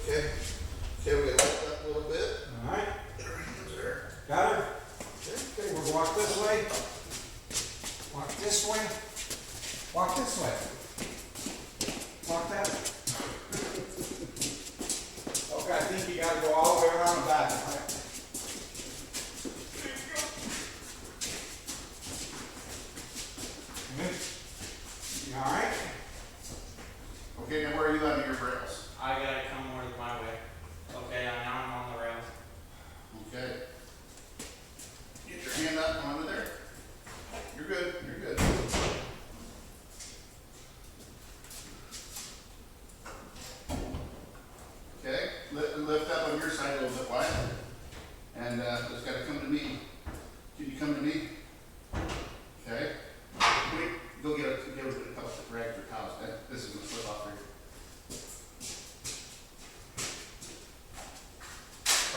Okay. Okay, we got to lift up a little bit. Alright. There. Got her? Okay, we'll walk this way. Walk this way. Walk this way. Walk that way. Okay, I think you gotta go all the way around the back. Right? You alright? Okay, now where are you landing your rails? I gotta come more my way. Okay, now I'm on the rails. Okay. Get your hand up onto there. You're good. You're good. Okay. Lift up on your side a little bit wide. And it's got to come to me. Can you come to me? Okay. Wait. Go get a couple of rags or towels. Okay? This is going to slip off here.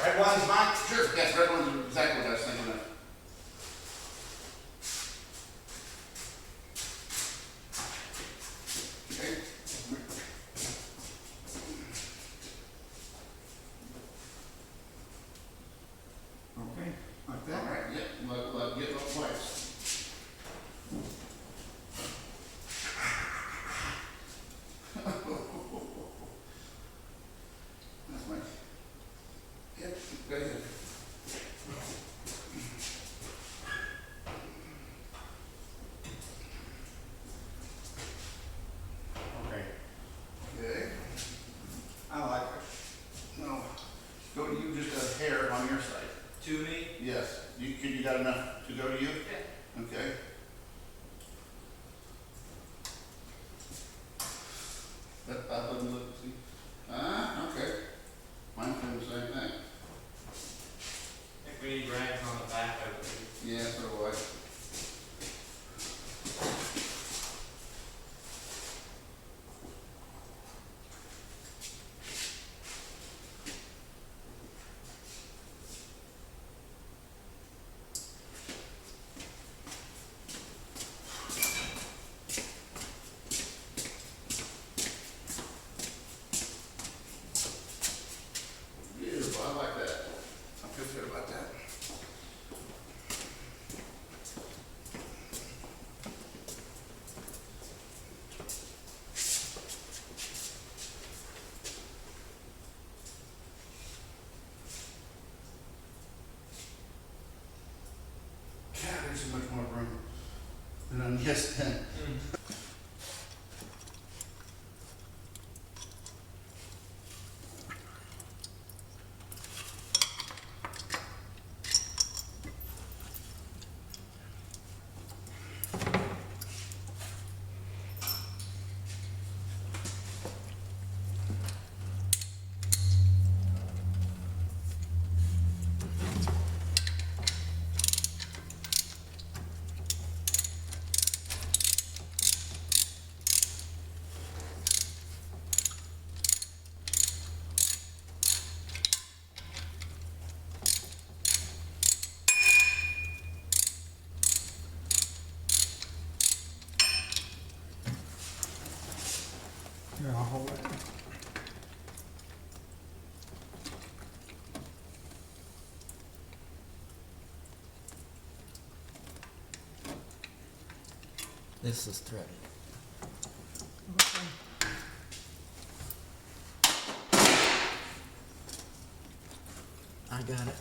Red ones, Mike? Sure. Yes, red ones are exactly what I was thinking of. Okay. Okay, like All that. right. Yep. Get those twice. That's Mike. Yep. Go ahead. Okay. Okay. I like it. No. Go to you just a hair on your side. To me? Yes. You got enough to go to you? Yeah. Okay. That doesn't look, see? Okay. Mine's doing the same thing. I think we need rags on the back of it. Yeah, so do I. Beautiful, I like that. I feel good about that. God, there's so much more room than on yes then. Here, I'll hold it. This is threaded. I got it.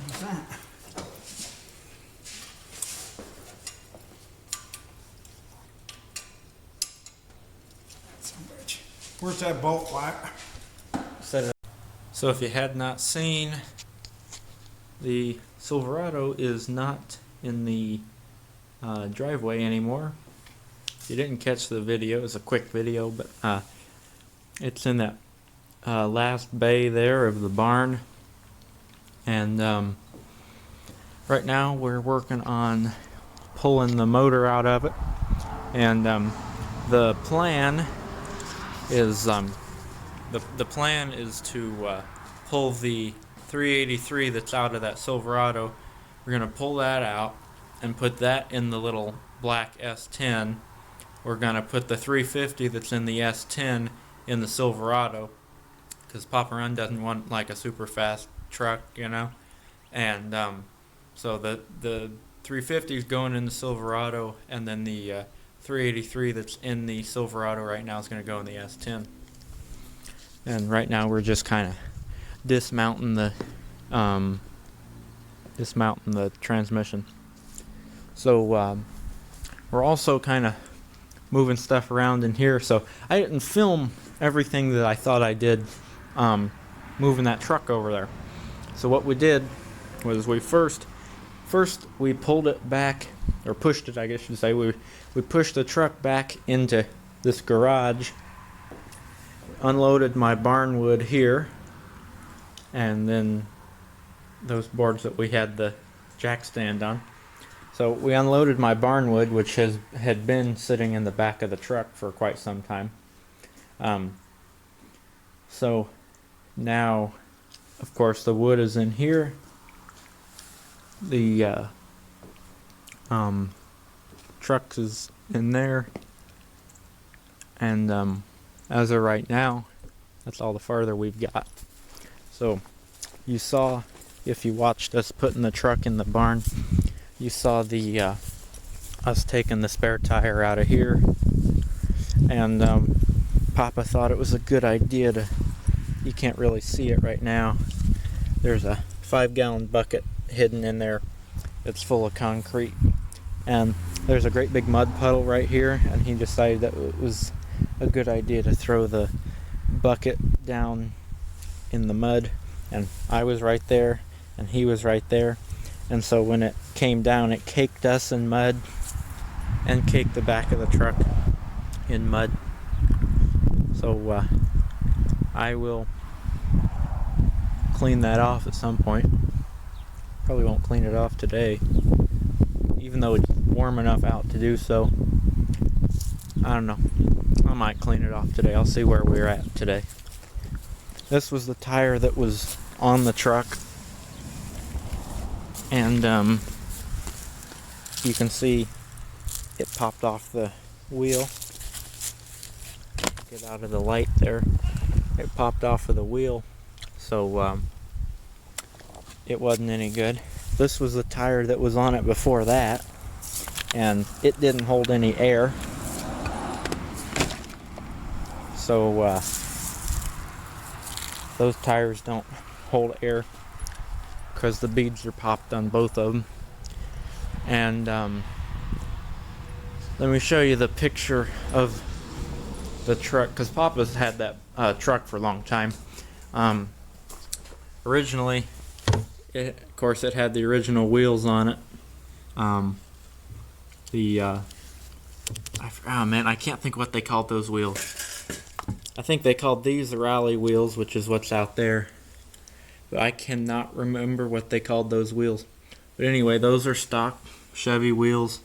What's that? Where's that bolt light? So if you had not seen, the Silverado is not in the driveway anymore. If you didn't catch the video, it's a quick video, but it's in that last bay there of the barn. And right now we're working on pulling the motor out of it. And the plan is the plan is to pull the 383 that's out of that Silverado. We're gonna pull that out and put that in the little black S10 we're gonna put the 350 that's in the S10 in the Silverado, because Papa Run doesn't want like a super fast truck, you know. And so the 350 is going in the Silverado, and then the 383 that's in the Silverado right now is going to go in the S10. And right now we're just kind of dismounting the transmission. So we're also kind of moving stuff around in here. So I didn't film everything that I thought I did moving that truck over there. So what we did was we first we pulled it back, or pushed it, I guess you'd say. We pushed the truck back into this garage, unloaded my barn wood here, and then those boards that we had the jack stand on. So we unloaded my barn wood, which had been sitting in the back of the truck for quite some time. So now, of course, the wood is in here. The trucks is in there, and as of right now, that's all the farther we've got. So you saw, if you watched us putting the truck in the barn, you saw the us taking the spare tire out of here, and Papa thought it was a good idea to, you can't really see it right now, there's a 5-gallon bucket hidden in there. It's full of concrete, and there's a great big mud puddle right here, and he decided that it was a good idea to throw the bucket down in the mud, and I was right there and he was right there, and so when it came down, it caked us in mud and caked the back of the truck in mud. So I will clean that off at some point. Probably won't clean it off today, even though it's warm enough out to do so. I don't know. I might clean it off today. I'll see where we're at today. This was the tire that was on the truck, and you can see it popped off the wheel. Get out of the light there. It popped off of the wheel, so it wasn't any good. This was the tire that was on it before that, and it didn't hold any air. So those tires don't hold air because the beads are popped on both of them. And let me show you the picture of the truck, because Papa's had that truck for a long time. Originally, of course, it had the original wheels on it. Oh man, I can't think what they called those wheels. I think they called these the rally wheels, which is what's out there. But I cannot remember what they called those wheels. But anyway, those are stock Chevy wheels.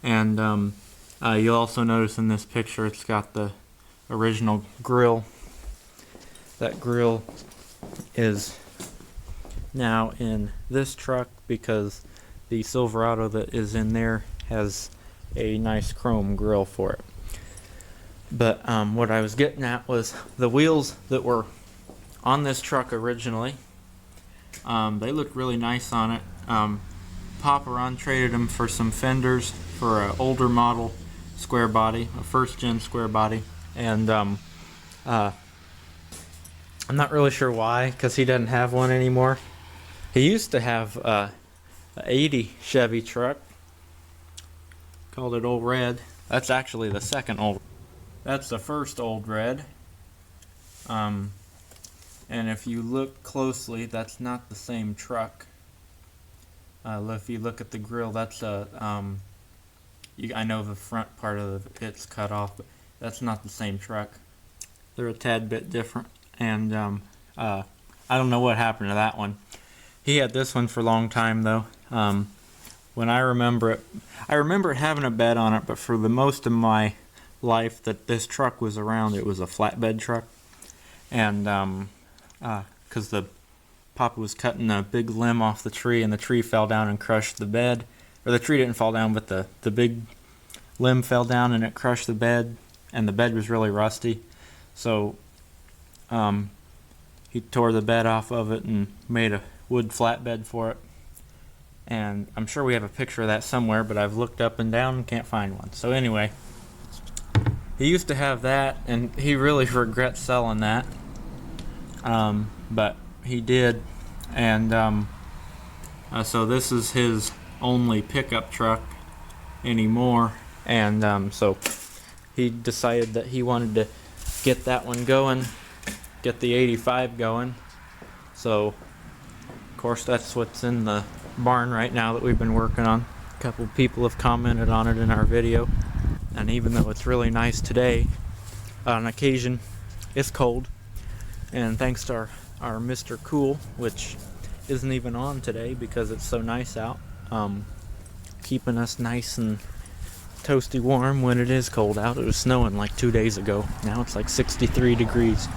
And you'll also notice in this picture it's got the original grill. That grill is now in this truck because the Silverado that is in there has a nice chrome grill for it. But what I was getting at was the wheels that were on this truck originally. They looked really nice on it. Papa Ron traded them for some fenders for an older model square body, a first gen square body, and I'm not really sure why, because he doesn't have one anymore. He used to have a 80 Chevy truck, called it Old Red. That's actually the second old. That's the first Old Red. And if you look closely, that's not the same truck. If you look at the grill, that's a I know the front part of it's cut off, but that's not the same truck. They're a tad bit different, and I don't know what happened to that one. He had this one for a long time though. When I remember it having a bed on it, but for the most of my life that this truck was around, it was a flatbed truck, and because the Papa was cutting a big limb off the tree, and the tree fell down and crushed the bed. Or the tree didn't fall down, but the big limb fell down and it crushed the bed, and the bed was really rusty. So he tore the bed off of it and made a wood flatbed for it. And I'm sure we have a picture of that somewhere, but I've looked up and down and can't find one. So anyway, he used to have that, and he really regrets selling that. But he did, and so this is his only pickup truck anymore. And so he decided that he wanted to get that one going, get the 85 going. So of course that's what's in the barn right now that we've been working on. A couple people have commented on it in our video, and even though it's really nice today, on occasion it's cold, and thanks to our Mr. Cool, which isn't even on today because it's so nice out, keeping us nice and toasty warm when it is cold out. It was snowing like 2 days ago. Now it's like 63 degrees.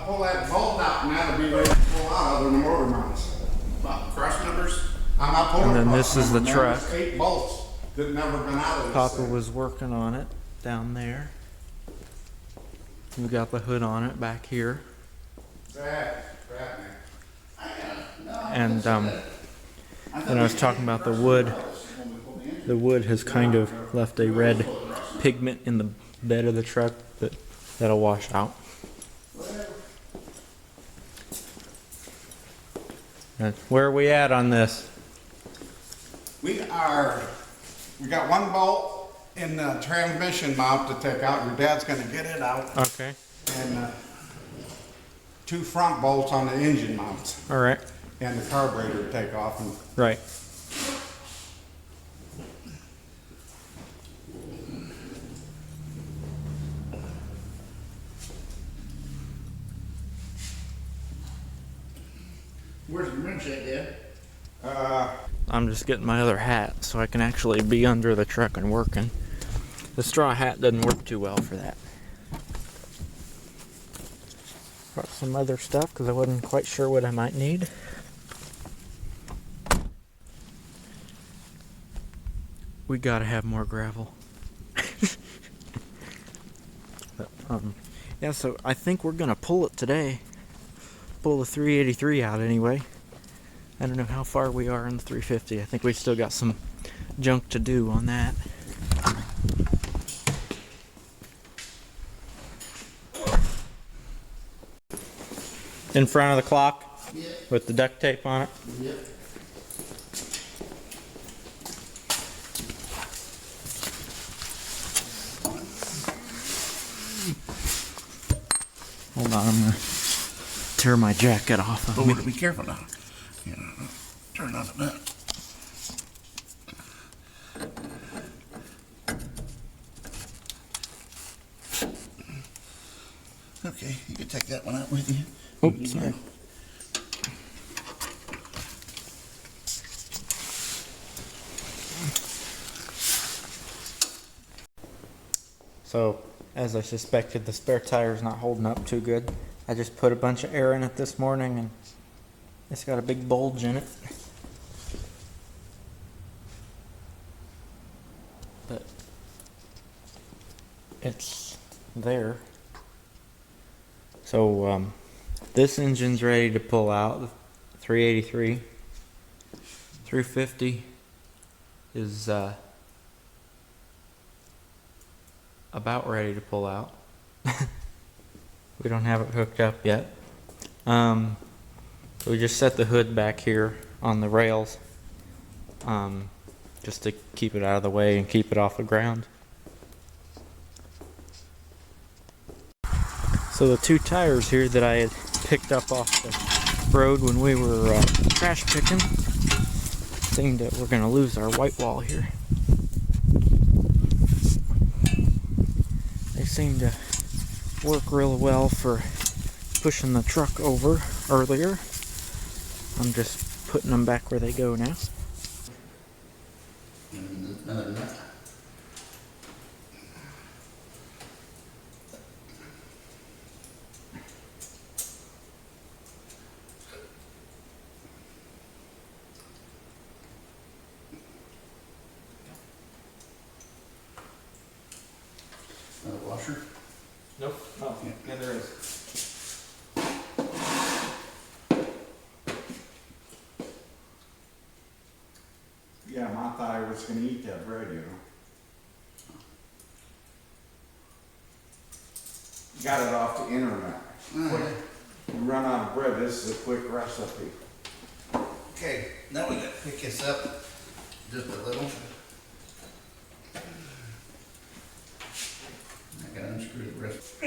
Pull that bolt out and that'll be ready to pull out of the motor mounts. Cross members? I'm not pulling And then cross this is the members, man. truck. There's 8 bolts that never been out of this Papa thing. was working on it down there. We got the hood on it back here. Bad, man. And then I was talking about the wood. The wood has kind of left a red pigment in the bed of the truck that'll wash out. And where are we at on this? We got 1 bolt in the transmission mount to take out. Your dad's gonna get it out. Okay. And 2 front bolts on the engine mounts. All right. And the carburetor to take off. And Right. Where's the wrench at, Dad? I'm just getting my other hat so I can actually be under the truck and working. The straw hat doesn't work too well for that. Brought some other stuff because I wasn't quite sure what I might need. We gotta have more gravel. But, yeah, so I think we're gonna pull it today. Pull the 383 out anyway. I don't know how far we are in the 350. I think we still got some junk to do on that. In front of the clock? Yep. With the duct tape on it? Yep. Hold on, I'm gonna tear my jacket off of me. Be careful now. Yeah, turn on the vent. Okay, you can take that one out with you. Oops, sorry. So, as I suspected, the spare tire's not holding up too good. I just put a bunch of air in it this morning and it's got a big bulge in it. But it's there. So this engine's ready to pull out, the 383. 350 is about ready to pull out. We don't have it hooked up yet. We just set the hood back here on the rails, just to keep it out of the way and keep it off the ground. So the 2 tires here that I had picked up off the road when we were trash picking, seem that we're gonna lose our white wall here. They seem to work real well for pushing the truck over earlier. I'm just putting them back where they go now. Another nut. washer? Nope. Oh, yeah, there is. Yeah, I thought I was gonna eat that bread, you know. Got it off the internet. Alright. You run out of bread, this is a quick recipe. Okay, now we gotta pick this up just a little. I gotta unscrew the rest.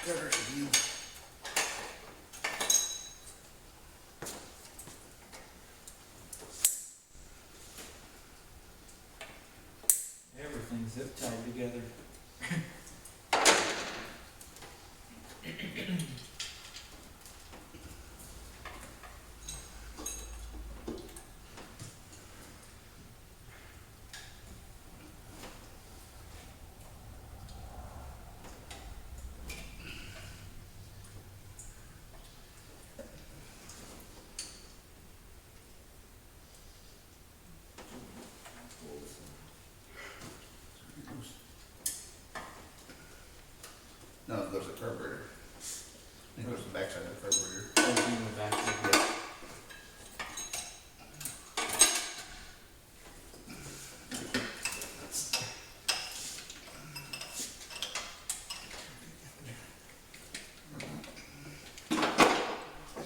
Gutters again. Everything's zip tied together. No, it goes to the carburetor. It goes to the backside of the carburetor. Oh, in the back. Yeah.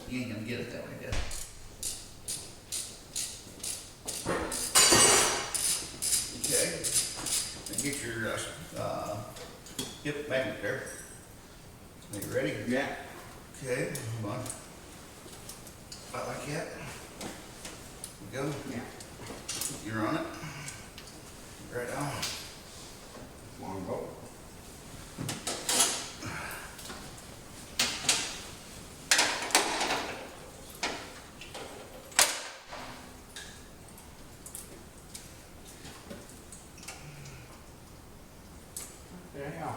You ain't gonna get it that way, Dad. Okay. And get your, hip magnet there. Are you ready? Yeah. Okay, hold on. About like that. Go. Yeah. You're on it. Right on. Long boat. Yeah.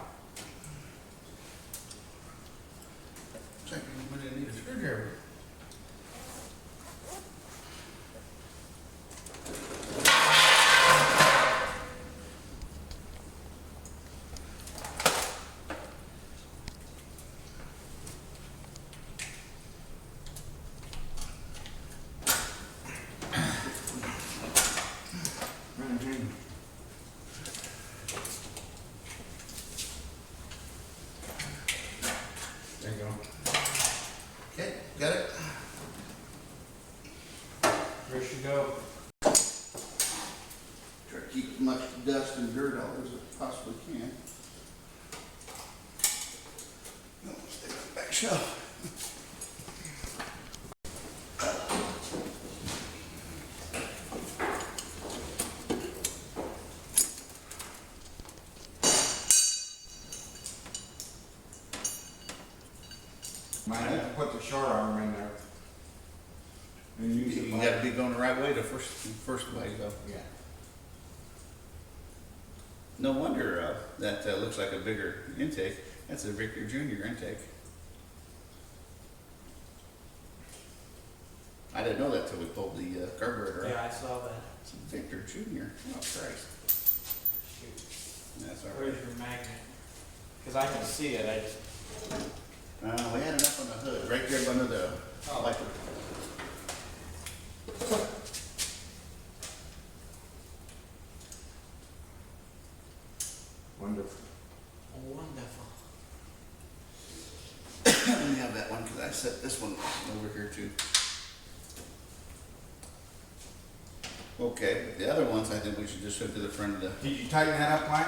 Looks like we didn't need a screwdriver. Mm-hmm. There you go. Okay, got it? Where should go? Try to keep as much dust and dirt out as I possibly can. No, stick on the back shelf. Might have to put the short arm in there. And use it You like- gotta be going the right way the first way though. Yeah. No wonder that looks like a bigger intake. That's a Victor Junior intake. I didn't know that till we pulled the carburetor out. Yeah, I saw that. It's a Victor Junior. Oh Christ. Shoot. That's all Where's right. your magnet? Because I can see it. I just. We had it up on the hood, right there under the Oh. wiper. Wonderful. Wonderful. Let me have that one because I set this one over here too. Okay, but the other ones I think we should just hook to the front of the. Did you tighten that up, Mike?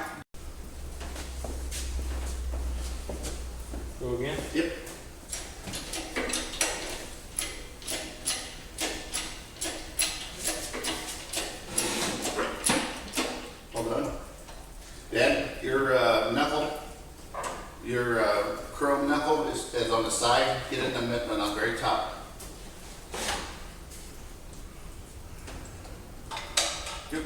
Go again? Yep. Hold on. Dad, your knuckle, your chrome knuckle is on the side. Get it in the middle, on the very top. Yep.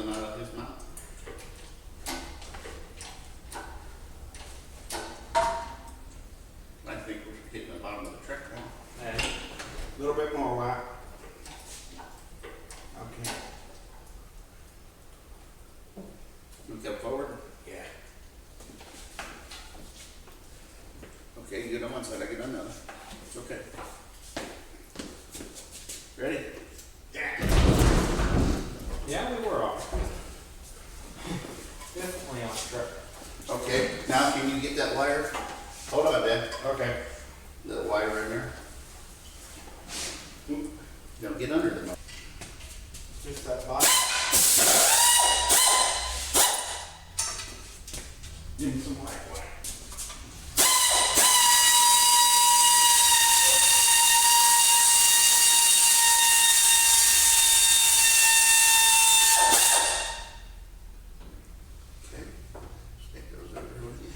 come out of his mouth. I think we're hitting the bottom of the truck now. A little bit more, Wyatt. Okay. You come forward. Yeah. Okay, you get on one side, I get on the other. It's okay. Ready? Yeah, we were off. Definitely off track. Okay, now can you get that wire? Hold on, Ben. Okay. The wire in there. Don't get under the. Just that bottom. Give me some white wire. Okay. Stick those over here with you.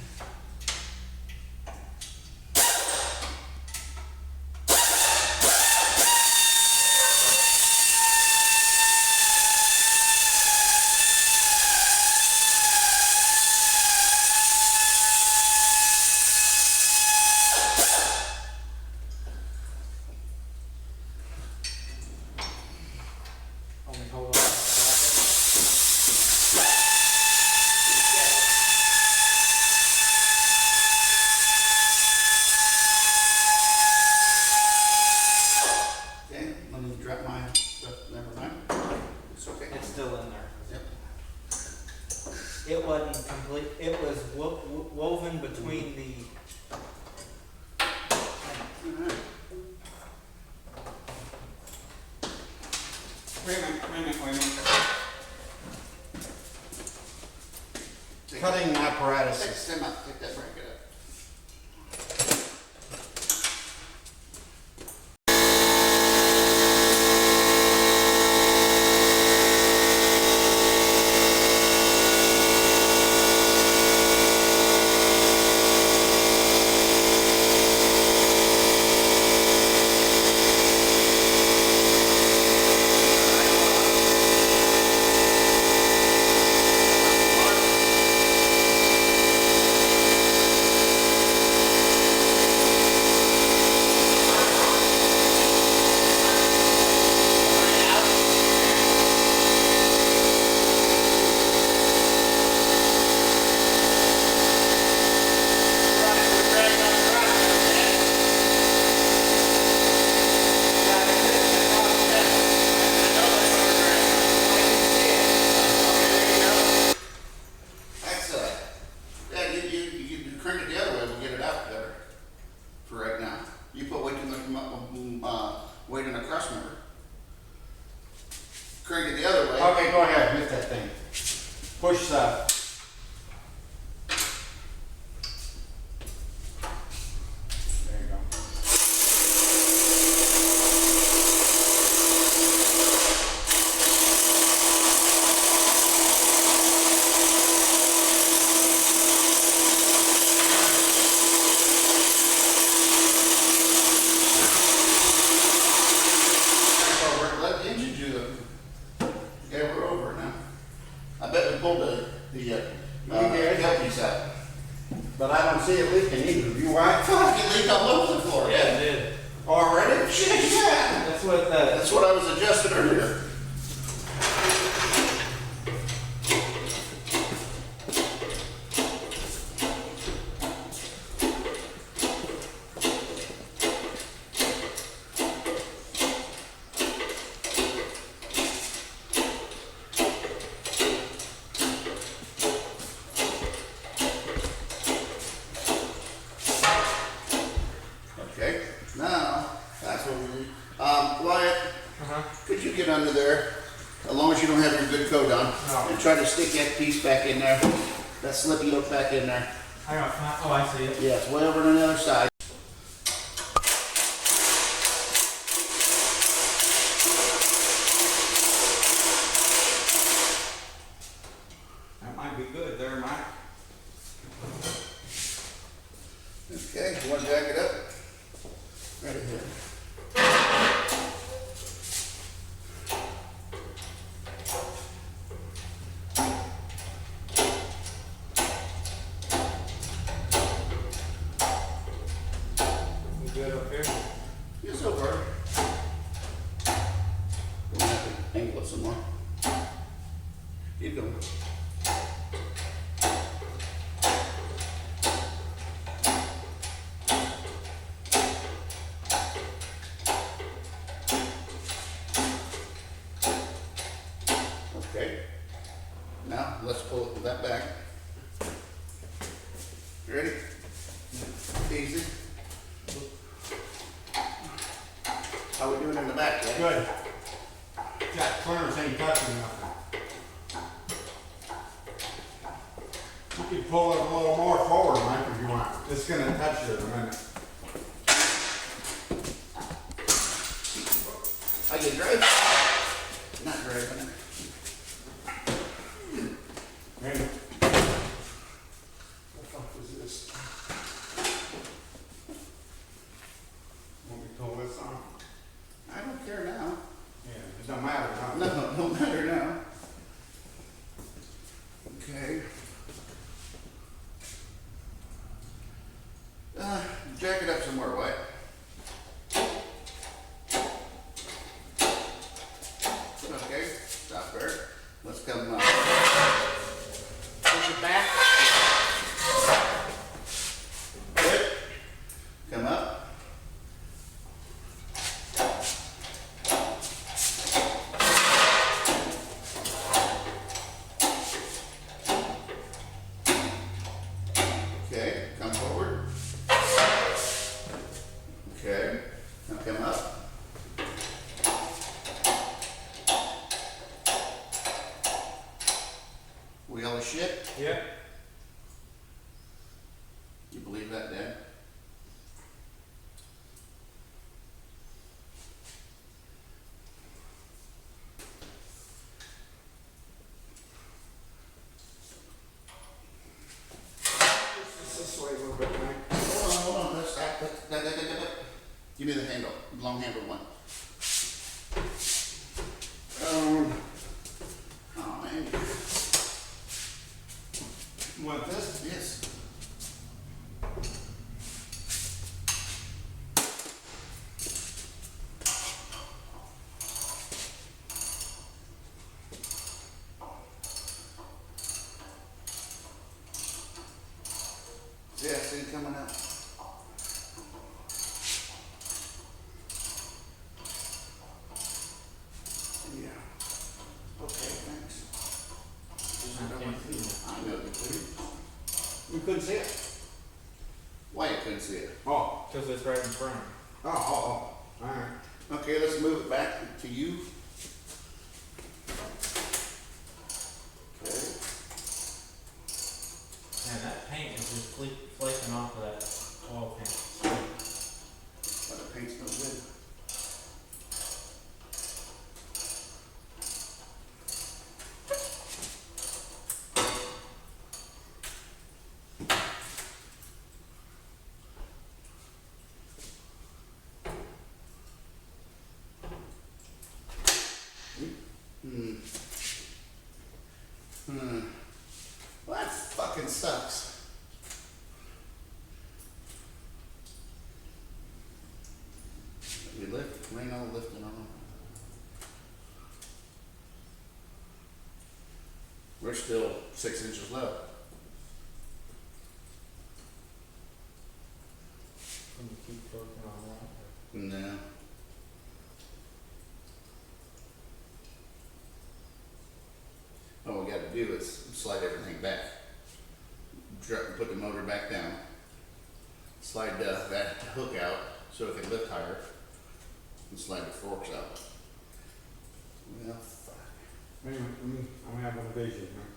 Only hold on. Okay, let me drop my stuff. Never mind. It's okay. It's still in there. Yep. It wasn't complete. It was woven between the. All right. Wait a minute. Take Cutting Take apparatuses. them out. Take that bracket up. Excellent. Yeah, you crank it the other way, we'll get it out better. For right now. You put way too much weight in the cross member. Crank it the other way. Okay, go ahead, hit that thing. Push that. There you go. Let the engine do it. Okay, we're over now. I bet we pulled the did. tailpiece out. But I don't see it leaking either. You Wyatt? Fucking leaked all over the floor. Yeah, it did. Already? Shit, yeah. That's what the. That's what I was adjusting earlier. Okay, now, that's what we need. Wyatt, could you get under there, as long as you don't have your good coat on, No. and try to stick that piece back in there, that slippy hook back in there. I don't. Oh, I see it. Yeah, it's way over on the other side. That might be good there, Mike. Okay, you want to jack it up? Right here. Keep going. Okay. Now let's pull that back. You ready? Easy. How we doing in the back, Dad? Good. Got corners ain't touching nothing. You can pull it a little more forward, Mike, if you want. It's gonna touch you in a minute. How you drive? Not driving. Hey. What the fuck is this? Want me to pull this on? I don't care now. Yeah, it don't matter, huh? No, it don't matter now. Okay. Jack it up some more, White. Okay, stop there. Let's come push it back. Good. Come up. Okay, come forward. Okay, now come up. We all shit? Yep. You believe that, Dad? This way a little bit, Mike. Hold on, let's stop. Give me the handle, long handle one. Oh man. You want this? Yes. Yeah, see coming up. Yeah. Okay, thanks. I know you couldn't. You couldn't see it? Why you couldn't see it? Oh. Because it's right in front. Oh. Alright. Okay, let's move it back to you. Okay. And that paint is just flaking off of that oil paint. But the paint's no good. Well, that fucking sucks. We ain't all lifting on them. We're still 6 inches left. Can you keep working on that? No. All we gotta do is slide everything back. Put the motor back down. Slide that hook out so it can lift higher. And slide the forks out. Well, fuck. Wait a minute, I'm having a vision, huh?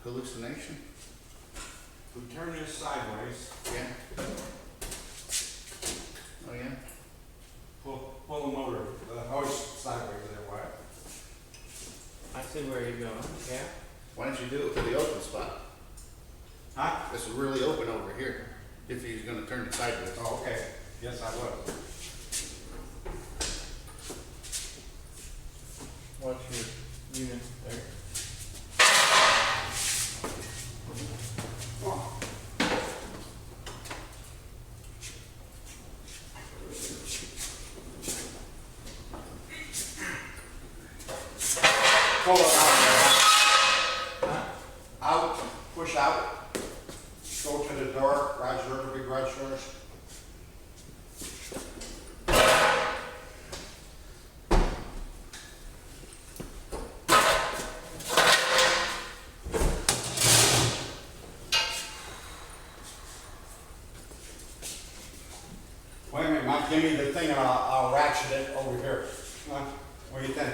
Hallucination? We turn this sideways, Yeah. Oh yeah? pull the motor, the hoist sideways there, Wyatt. I see where you're going. Yeah. Why don't you do it to the open spot? Huh? It's really open over here. If he's gonna turn it sideways. Oh, okay. Yes, I will. Watch your unit there. Oh. Pull it out. Out, push out. Go to the door, garage door, the big garage doors. Wait a minute, Mike, give me the thing and I'll ratchet it over here. Come on, what do you think?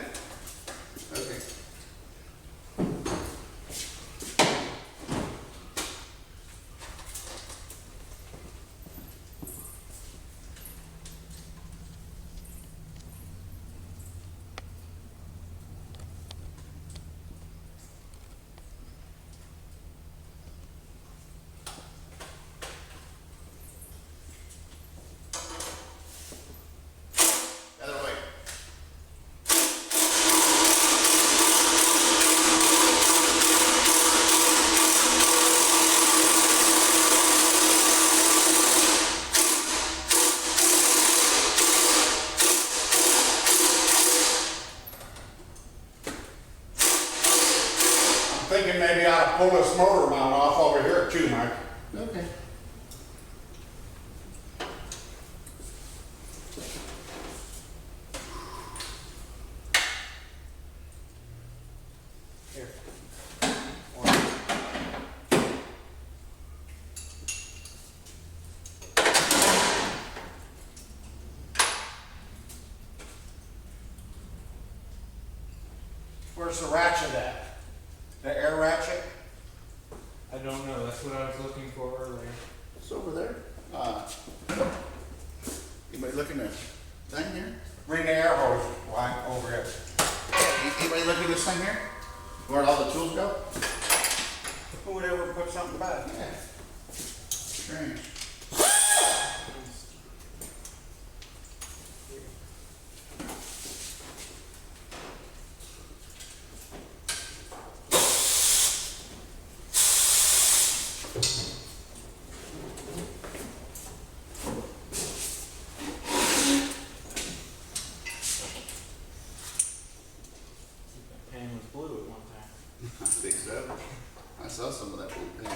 Okay. Other way. I'm thinking maybe I ought to pull this motor mount off over here too, Mike. Okay. Here. Where's the ratchet at? The air ratchet? I don't know. That's what I was looking for earlier. It's over there. Anybody looking at thing here? Bring the air hose, why, over here. Anybody looking at this thing here? Where all the tools go? Who would ever put something back? Yeah. Strange. That pan was blue at one time. I think so. I saw some of that blue paint.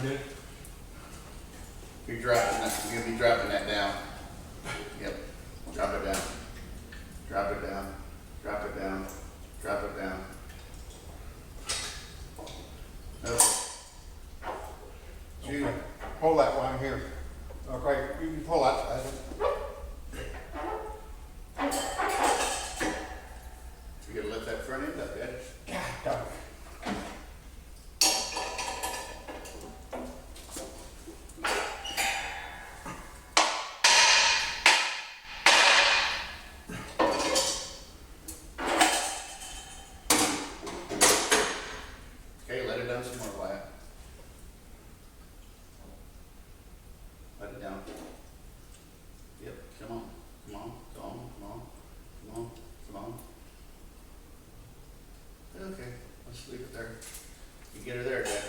gonna do? You're dropping that, you're gonna be dropping that down. Yep, drop it down. Drop it down, drop it down, drop it down. Okay. You, Okay. Hold that one here. Okay, you can pull that. you gotta lift that front end up, Ed. God, dog. Okay, let it down some more, Wyatt. Let it down. Yep, come on, come on, come on, come on, come on, come on. Okay, let's leave it there. You get her there, Dad.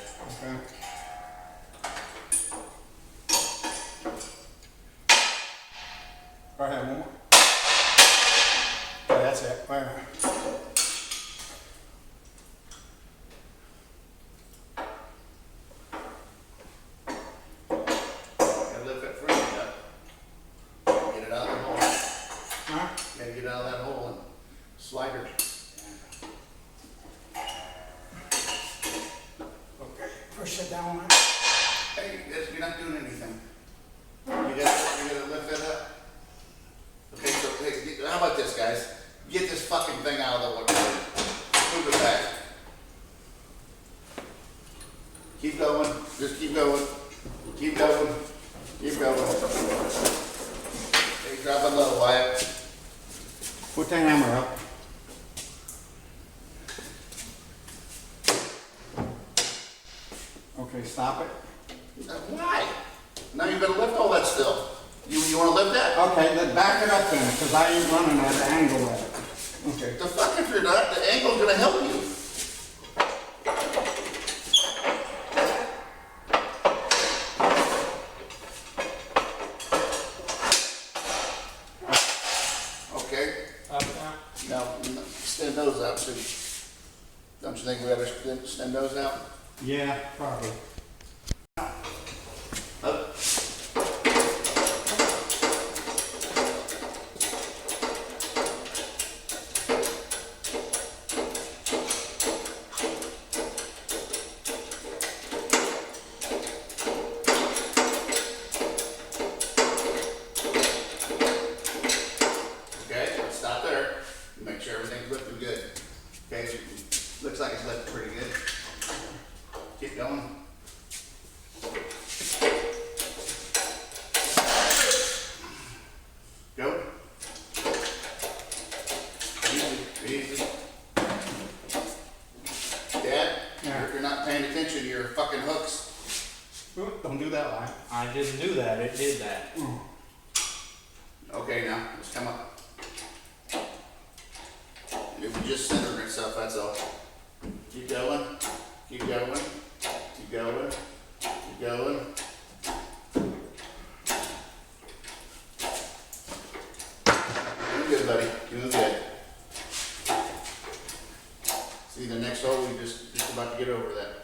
Okay. Go ahead, one more. Okay, that's it. There. Gotta lift that front end up. Get it out of the hole. Huh? Gotta get it out of that hole and slide her. Okay, push it down. Hey, you're not doing anything. You gotta lift that up. Okay, so hey, how about this, guys? Get this fucking thing out of the way. Move it back. Keep going. Just keep going. Keep going. Keep going. Hey, drop it low, Wyatt. Put that hammer up. Okay, stop it. Why? Now you better lift all that still. You want to lift that? Okay, then back it up then, because I ain't running at the angle of it. Okay. The fuck if you're not, the angle's gonna help you. Okay, Up now. now extend those out too. Don't you think we ought to extend those out? Yeah, probably. Up. Okay, let's stop there. Make sure everything's lifting good. Okay, looks like it's lifting pretty good. Keep going. Go. Easy, easy. Dad, Yeah. you're not paying attention to your fucking hooks. Ooh, don't do that line. I didn't do that. It did that. Okay, now, let's come up. It was just centering itself, that's all. Keep going, keep going, keep going, keep going. Doing good, buddy, doing good. See, the next hole, we just about to get over that.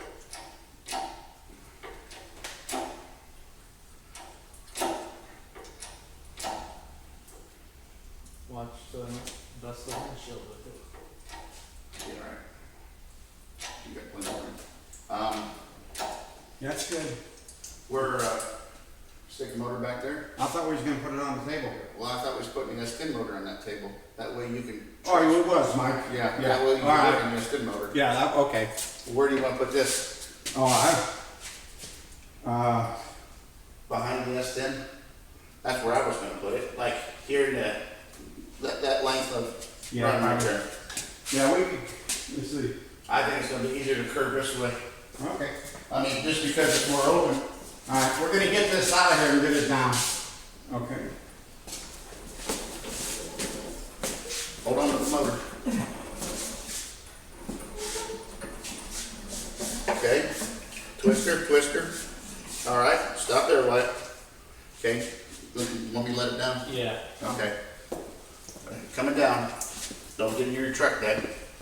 Watch the dust the windshield with it. Yeah, all right. You got plenty of room. That's good. We're, stick the motor back there. I thought we was gonna put it on the table. Well, I thought we was putting a spin motor on that table. That way you can, Oh, it was, Mike. yeah, Yeah. that way you All right. can put in a spin motor. Yeah, that, okay. Where do you want to put this? Oh, Behind the S10? That's where I was gonna put it, like here in the, that length of Yeah, run right right. there. yeah, let's see. I think it's gonna be easier to curve this way. Okay. I mean, just because it's more open. All right, we're gonna get this out of here and get it down. Okay. Hold on to the motor. Okay, twister, twister. All right, stop there, Wyatt. Okay, want me to let it down? Yeah. Okay. Coming down. Don't get in your truck, Dad.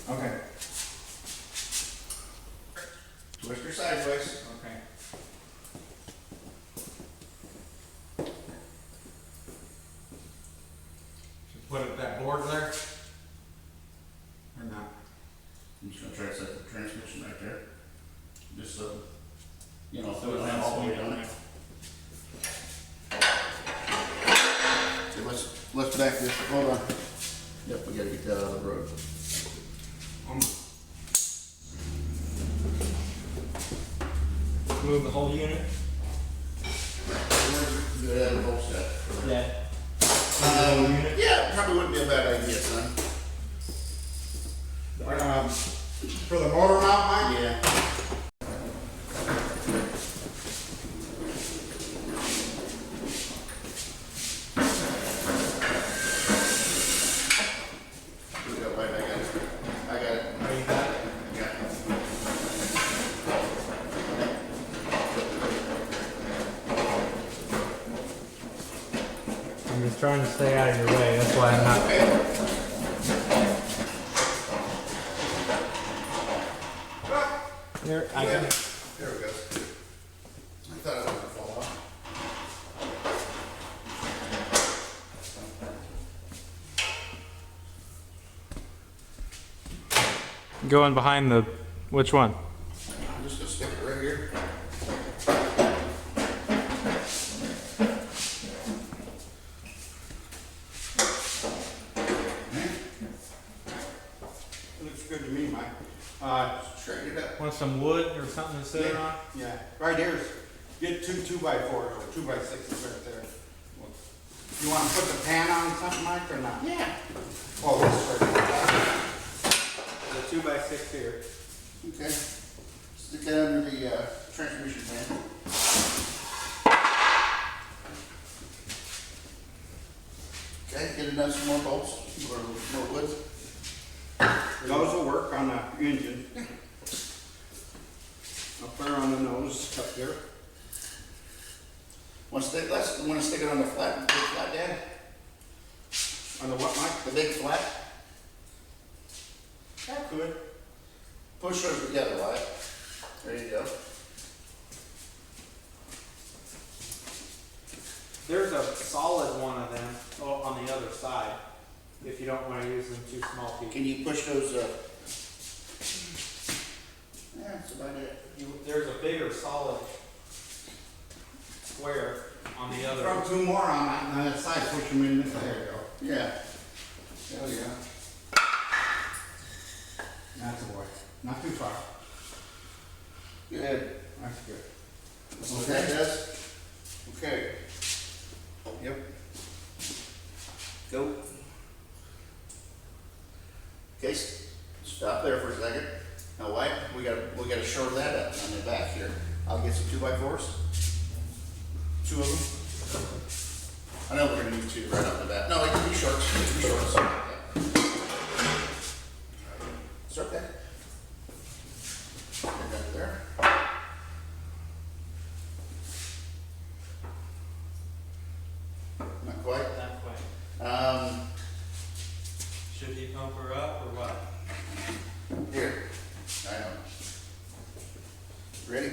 Okay. Twister sideways. Okay. know if it was all the way down there. Okay, let's back this, hold on. Yep, we gotta get that out of the road. Move the whole unit. Do that in both sets. Yeah. Yeah, probably wouldn't be a bad idea, son. For the motor mount, Mike? Yeah. We got light, I got it. I got it. Oh, you got it? Yeah. I'm just trying to stay out of your way. That's why I'm not. Okay. Here, I got it. There we go. I thought it was gonna fall off. Going behind the. Which one? I'm just gonna stick it right here. Looks good to me, Mike. Straighten it up. Want some wood or something to sit on? Yeah, right here's, get two 2x4s or 2x6s right there. You wanna put the pan on something, Mike, or not? Yeah. Oh, this right The 2x6 here. Okay. Stick it under the transmission fan. Okay, get another some more bolts, more wood. Those will work on the engine. Up there on the nose, up there. Want to stick it on the flat, big flat, Dad? On the what, Mike? The big flat? That could. Push those together, Wyatt. There you go. There's a solid one of them on the other side. If you don't want to use them too small pieces. Can you push those, yeah, that's about it. There's a bigger solid square on the other. Throw two more on that side, push them in this, there you go. Yeah. Hell yeah. That's a boy. Not too far. Good. That's good. That's what that does? Okay. Yep. Go. Okay, stop there for a second. Now, Wyatt, we gotta shore that up on the back here. I'll get some 2x4s. Two of them. I know we're gonna need two right off the bat. No, it can be shorts. It can be shorts. It's okay. Get that there. Not quite. Not quite. Should he pump her up or what? Here. I know. Ready?